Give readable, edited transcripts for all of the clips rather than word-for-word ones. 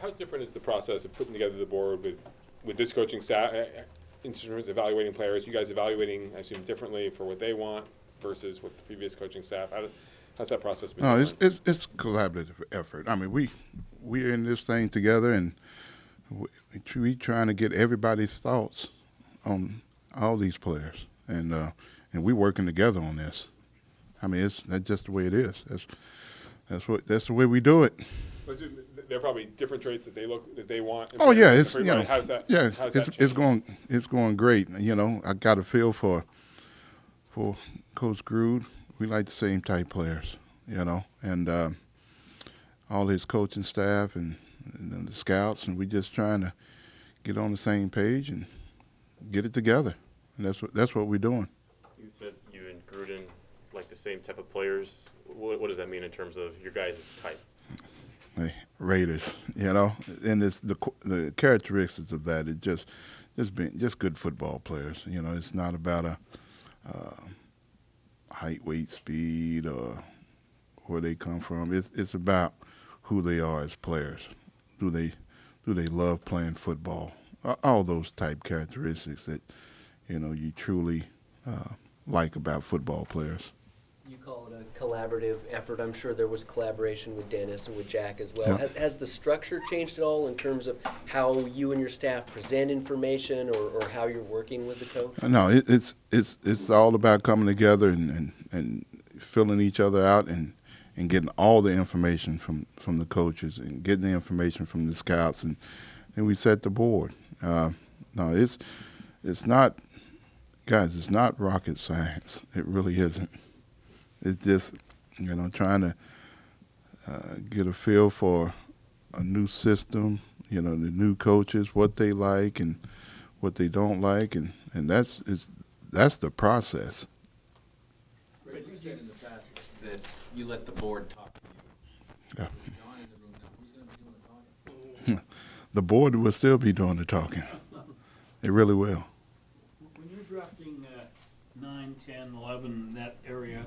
How different is the process of putting together the board with this coaching staff in terms of evaluating players? You guys evaluating, I assume, differently for what they want versus what the previous coaching staff? How's that process been? No, it's collaborative effort. I mean, we're in this thing together, and we trying to get everybody's thoughts on all these players, and we working together on this. I mean, that's just the way it is. That's the way we do it. There are probably different traits that they want. Oh yeah, how's that? Yeah, how's that it's going great. You know, I got a feel for Coach Grood. We like the same type players, you know, and all his coaching staff and the scouts, and we just trying to get on the same page and get it together. And that's what we're doing. You said you and Gruden like the same type of players. What does that mean in terms of your guys' type? Hey, Raiders, you know, and it's the characteristics of that is just good football players. You know, it's not about a height, weight, speed, or where they come from. It's about who they are as players. Do they love playing football? All those type characteristics that you truly like about football players. You call it a collaborative effort. I'm sure there was collaboration with Dennis and with Jack as well. Yeah. Has the structure changed at all in terms of how you and your staff present information or how you're working with the coach? No, it's all about coming together and filling each other out and getting all the information from the coaches and getting the information from the scouts, and then we set the board. No, it's not, guys, it's not rocket science. It really isn't. It's just, trying to get a feel for a new system, the new coaches, what they like and what they don't like, and that's the process. But you said in the past that you let the board talk to you. Yeah. John in the room now. Who's going to be doing the talking? The board will still be doing the talking. It really will. When you're drafting 9, 10, 11, that area,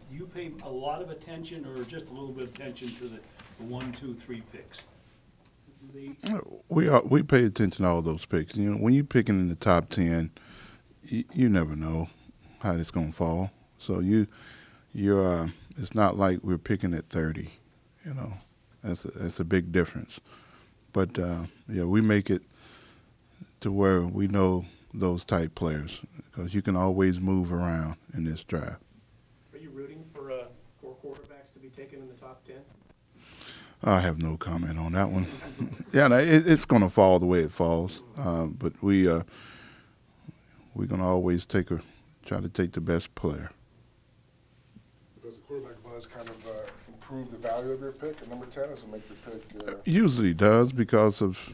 do you pay a lot of attention or just a little bit of attention to the 1, 2, 3 picks? We pay attention to all those picks. When you're picking in the top 10, you never know how it's going to fall. So you're it's not like we're picking at 30. That's a big difference. But yeah, we make it to where we know those type players because you can always move around in this draft. Are you rooting for 4 quarterbacks to be taken in the top 10? I have no comment on that one. Yeah, no, it's going to fall the way it falls. But we're going to always try to take the best player. Does the quarterback buzz kind of improve the value of your pick at number 10? Does it make your pick? Usually does because of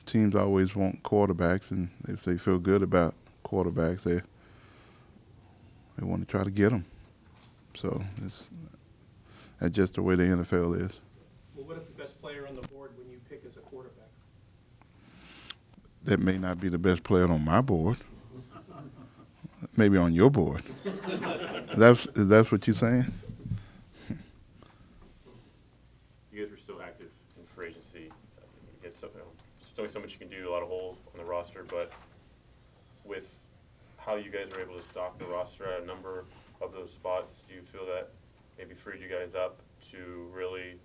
teams always want quarterbacks, and if they feel good about quarterbacks, they want to try to get them. So that's just the way the NFL is. Well, what if the best player on the board when you pick is a quarterback? That may not be the best player on my board. Maybe on your board. That's what you're saying? You guys were so active in free agency. There's only so much you can do, a lot of holes on the roster, but with how you guys were able to stock the roster at a number of those spots, do you feel that maybe freed you guys up to really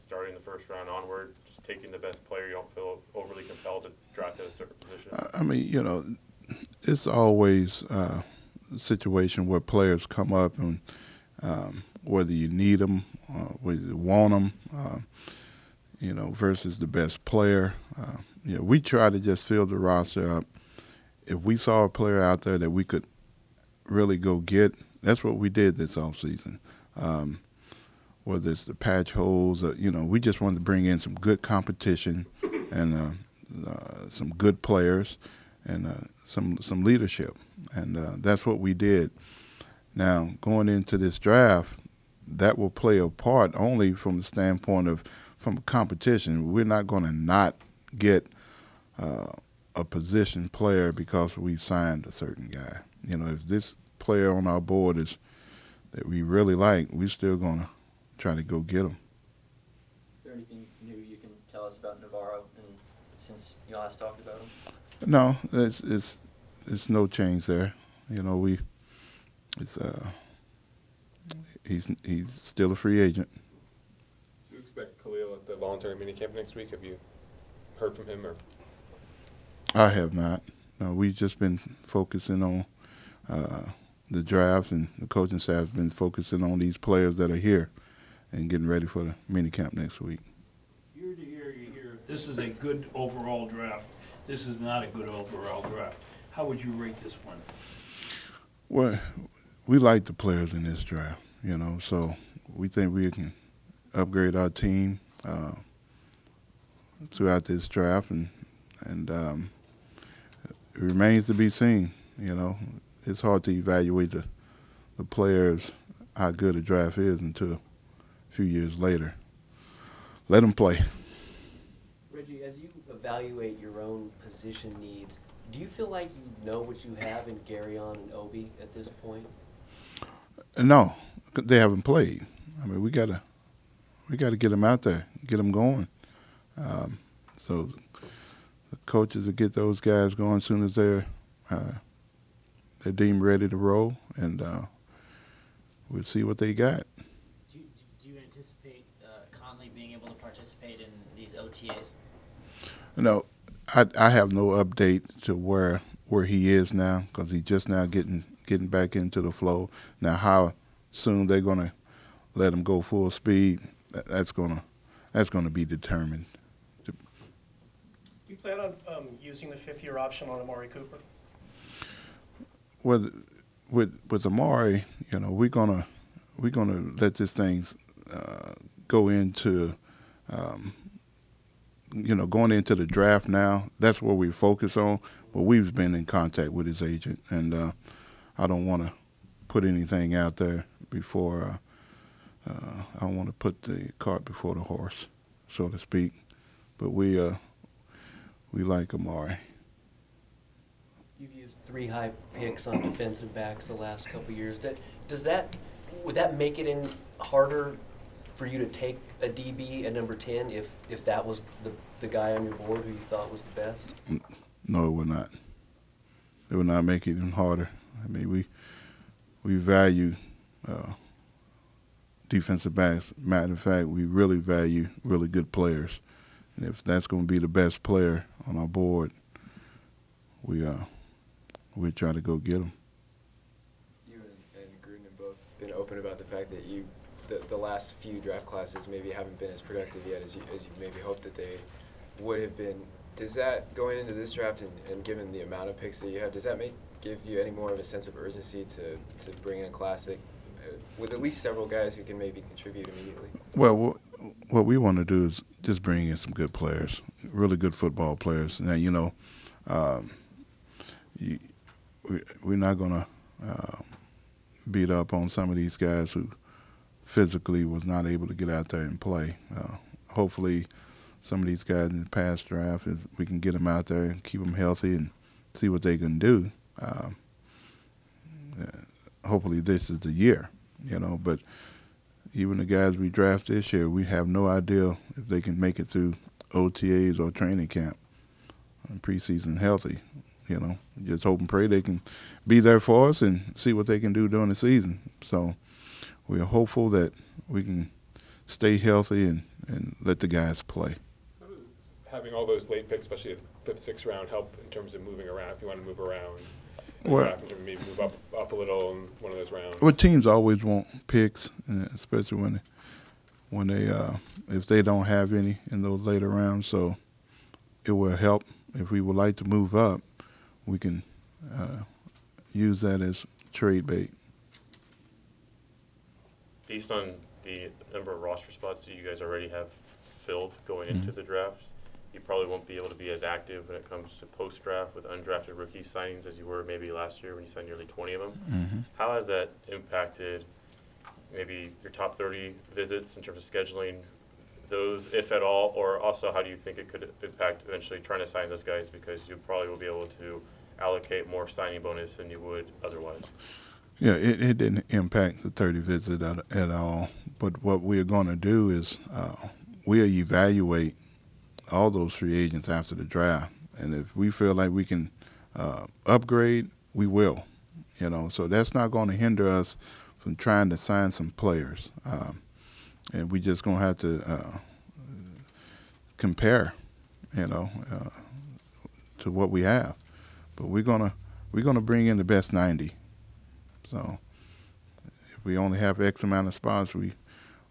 starting the first round onward, just taking the best player? You don't feel overly compelled to draft at a certain position? I mean, it's always a situation where players come up and whether you need them, whether you want them, versus the best player. We try to just fill the roster up. If we saw a player out there that we could really go get, that's what we did this offseason. Whether it's the patch holes, we just wanted to bring in some good competition and some good players and some leadership, and that's what we did. Now, going into this draft, that will play a part only from the standpoint of from competition. We're not going to not get a position player because we signed a certain guy. If this player on our board is that we really like, we're still going to try to go get him. Is there anything new you can tell us about Navarro, and since you last talked about him? No, it's no change there. You know, he's still a free agent. Do you expect Khalil at the voluntary minicamp next week? Have you heard from him or? I have not. No, we've just been focusing on the draft, and the coaching staff has been focusing on these players that are here and getting ready for the minicamp next week. Year to year, you hear, this is a good overall draft. This is not a good overall draft. How would you rate this one? Well, we like the players in this draft, you know, so we think we can upgrade our team throughout this draft, and it remains to be seen. You know, it's hard to evaluate the players, how good a draft is, until a few years later. Let them play. Reggie, as you evaluate your own position needs, do you feel like you know what you have in Garyon and Obi at this point? No, they haven't played. I mean, we gotta get them out there, get them going. So the coaches will get those guys going as soon as they're deemed ready to roll, and we'll see what they got. Do you anticipate Conley being able to participate in these OTAs? No, I have no update to where he is now, because he's just now getting back into the flow. Now, how soon they're gonna let him go full speed, that's gonna be determined. Do you plan on using the fifth-year option on Amari Cooper? Well, with Amari, you know, we're gonna let this thing go into, you know, going into the draft now. That's what we focus on. But we've been in contact with his agent, and I don't want to put anything out there before. I don't want to put the cart before the horse, so to speak. But we like Amari. You've used 3 high picks on defensive backs the last couple of years. Would that make it any harder for you to take a DB at number 10 if that was the guy on your board who you thought was the best? No, it would not. It would not make it even harder. I mean, we value defensive backs. Matter of fact, we really value really good players. And if that's going to be the best player on our board, we'll try to go get him. You and Gruden have both been open about the fact that the last few draft classes maybe haven't been as productive yet as you maybe hoped that they would have been. Does that, going into this draft and given the amount of picks that you have, does that give you any more of a sense of urgency to bring in a class that, with at least several guys who can maybe contribute immediately? Well, what we want to do is just bring in some good players, really good football players. Now, you know, we're not going to beat up on some of these guys who physically was not able to get out there and play. Hopefully, some of these guys in the past draft, if we can get them out there and keep them healthy and see what they can do. Hopefully, this is the year, you know. But even the guys we draft this year, we have no idea if they can make it through OTAs or training camp and preseason healthy. You know, just hope and pray they can be there for us and see what they can do during the season. So we are hopeful that we can stay healthy and let the guys play. How does having all those late picks, especially at the 5th, 6th round, help in terms of moving around, if you want to move around? Well, maybe move up a little in one of those rounds. Well, teams always want picks, especially when they if they don't have any in those later rounds. So it will help if we would like to move up. We can use that as trade bait. Based on the number of roster spots that you guys already have filled going into the draft, you probably won't be able to be as active when it comes to post-draft with undrafted rookie signings as you were maybe last year when you signed nearly 20 of them. How has that impacted maybe your top 30 visits in terms of scheduling those, if at all, or also how do you think it could impact eventually trying to sign those guys, because you probably will be able to allocate more signing bonus than you would otherwise? Yeah, it didn't impact the 30 visit at all. But what we're going to do is we'll evaluate all those free agents after the draft, and if we feel like we can upgrade, we will. So that's not going to hinder us from trying to sign some players, and we just going to have to compare, to what we have. But we're gonna bring in the best 90. So if we only have X amount of spots, we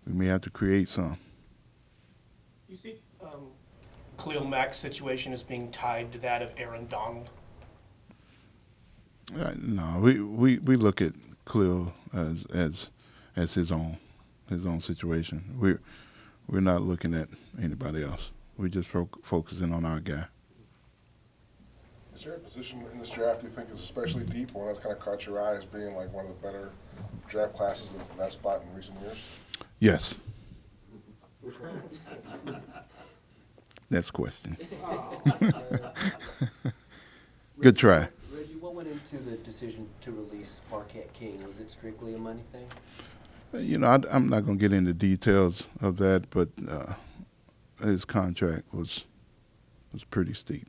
may have to create some. You see Khalil Mack's situation as being tied to that of Aaron Donald? No, we look at Khalil as his own situation. We're not looking at anybody else. We're just focusing on our guy. Is there a position in this draft you think is especially deep, one that's kind of caught your eye as being like one of the better draft classes in that spot in recent years? Yes. Which one? Next question. Good try. Reggie, what went into the decision to release Marquette King? Was it strictly a money thing? I'm not going to get into details of that, but his contract was pretty steep.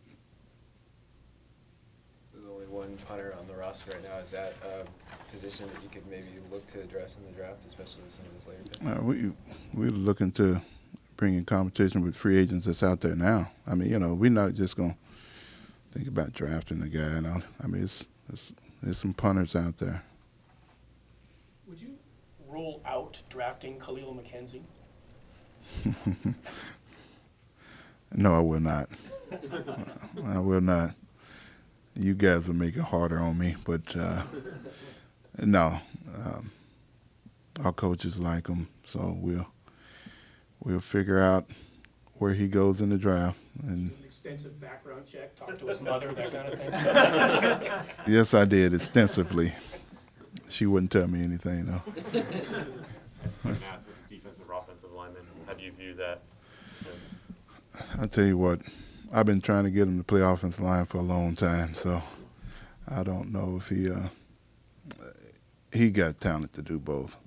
There's only one punter on the roster right now. Is that a position that you could maybe look to address in the draft, especially with some of this later picks? We're looking to bring in competition with free agents that's out there now. I mean, we're not just going to think about drafting the guy. I mean, there's some punters out there. Would you rule out drafting Khalil McKenzie? No, I will not. I will not. You guys will make it harder on me, but no. Our coaches like him, so we'll figure out where he goes in the draft. And an extensive background check, talk to his mother, that kind of thing. Yes, I did extensively. She wouldn't tell me anything though. I can ask with defensive or offensive lineman, how do you view that? I tell you what, I've been trying to get him to play offensive line for a long time, so I don't know if he got talent to do both.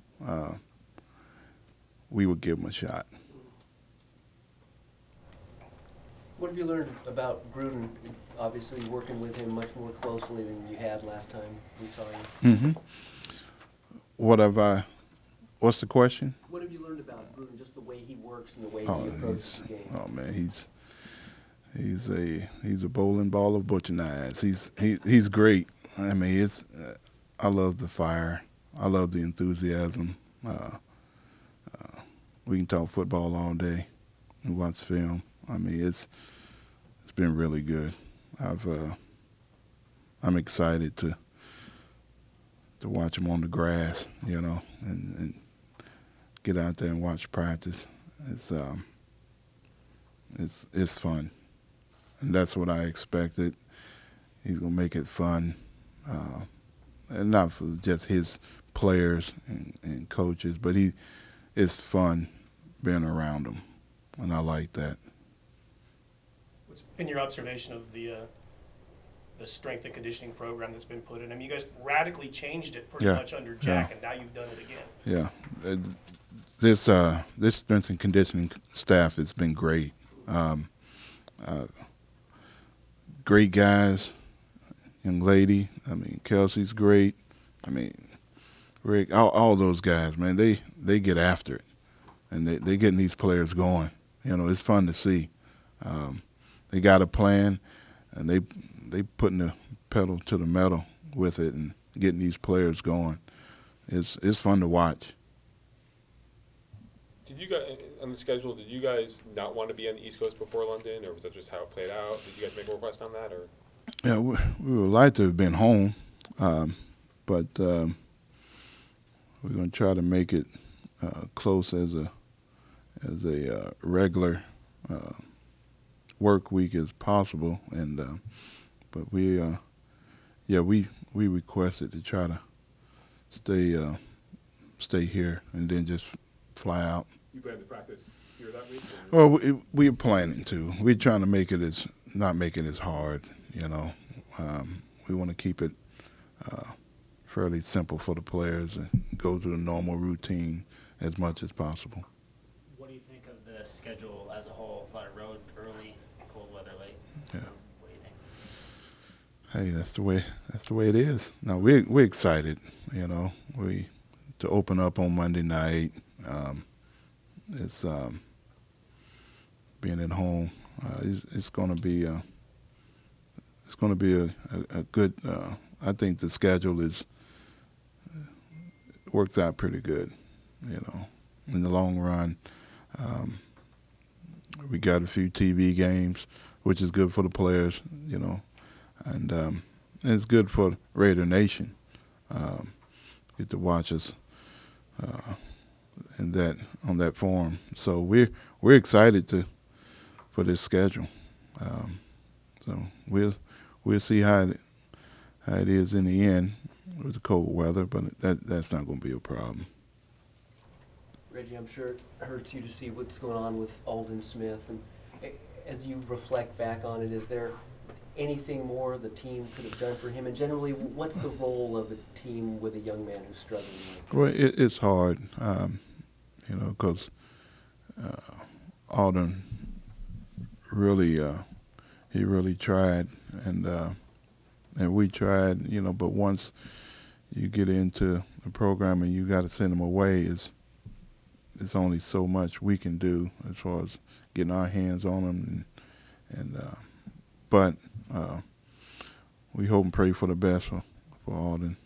We would give him a shot. What have you learned about Gruden? Obviously, working with him much more closely than you had last time we saw you. Mm-hmm. What's the question? What have you learned about Gruden, just the way he works and the way he approaches the game? Oh man, he's a bowling ball of butcher knives. He's great. I mean, I love the fire. I love the enthusiasm. We can talk football all day and watch film. I mean, it's been really good. I'm excited to watch him on the grass, and get out there and watch practice. It's fun, and that's what I expected. He's gonna make it fun, and not for just his players and coaches, but it's fun being around him, and I like that. What's been your observation of the strength and conditioning program that's been put in? I mean, you guys radically changed it pretty much under Jack, and now you've done it again. Yeah, this strength and conditioning staff has been great. Great guys, young lady. I mean, Kelsey's great. I mean, Rick, all those guys, man, they get after it, and they getting these players going. It's fun to see. They got a plan, and they putting the pedal to the metal with it and getting these players going. It's fun to watch. Did you guys, on the schedule, did you guys not want to be on the East Coast before London, or was that just how it played out? Did you guys make a request on that, or? Yeah, we would like to have been home, but we're going to try to make it close as a regular work week as possible, and but we requested to try to stay here and then just fly out. You plan to practice here that week? Well, we're planning to. We're trying to not make it as hard, We want to keep it fairly simple for the players and go through the normal routine as much as possible. What do do you think of the schedule as a whole? A lot of road early, cold weather late. Yeah. What do you think? Hey, that's the way it is. No, we're excited. You know, to open up on Monday night. It's being at home. It's going to be a good. I think the schedule works out pretty good. You know, in the long run, we got a few TV games, which is good for the players. You know, and it's good for Raider Nation. Get to watch us on that forum. So we're excited for this schedule. So we'll see how it is in the end with the cold weather, but that's not going to be a problem. Reggie, I'm sure it hurts you to see what's going on with Alden Smith. And as you reflect back on it, is there anything more the team could have done for him? And generally, what's the role of a team with a young man who's struggling? Well, it's hard, you know, because Alden really, he really tried, and we tried, you know. But once you get into the program and you got to send him away, it's only so much we can do as far as getting our hands on him, but we hope and pray for the best for Alden.